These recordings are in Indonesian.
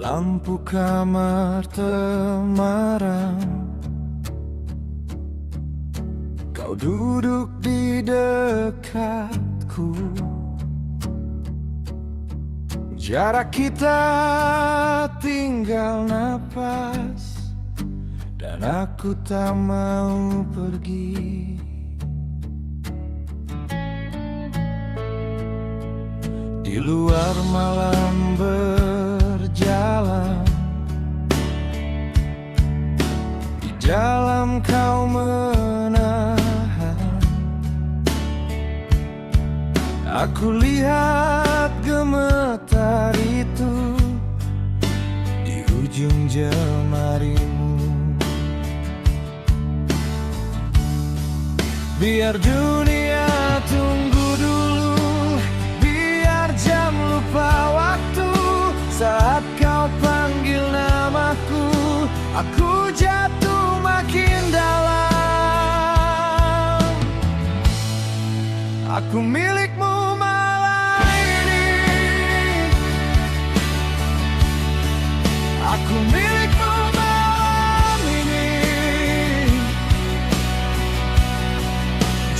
Lampu kamar temaram, kau duduk di dekatku. Jarak kita tinggal napas, dan aku tak mau pergi. Di luar malam berjalan, di dalam kau menahan. Aku lihat gemetar itu di ujung jemarimu. Biar dunia tunggu dulu, biar jam lupa waktu. Saat kau panggil namaku, aku jatuh makin dalam. Aku milikmu malam ini, aku milikmu malam ini.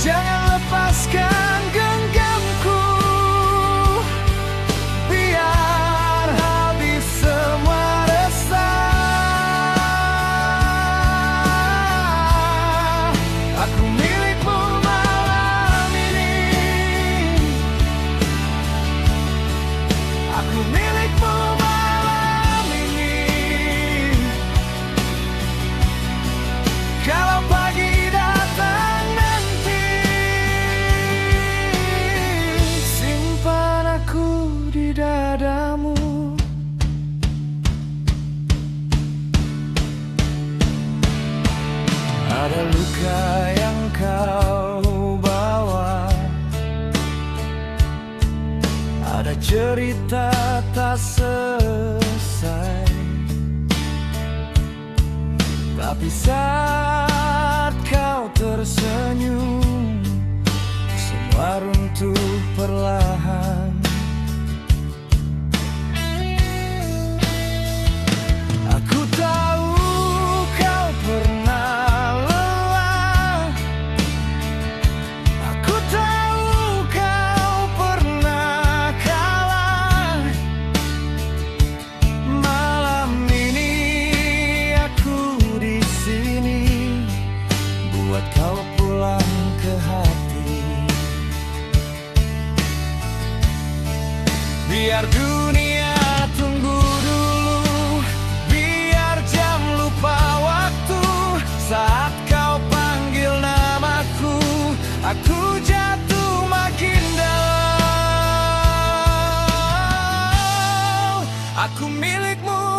Jangan lepaskan genggamku, biar habis semua resah. Aku milikmu malam ini, aku milikmu malam ini. Kalau pagi datang nanti, simpan aku di dadamu. Ada luka yang kau bawa, ada cerita tak selesai. Tapi saat kau tersenyum, semua runtuh perlahan. Aku tahu kau pernah lelah, aku tahu kau pernah kalah. Malam ini aku di sini buat kau pulang ke hati. Biar dunia tunggu dulu, biar jam lupa waktu. Saat kau panggil namaku, aku jatuh makin dalam. Aku milikmu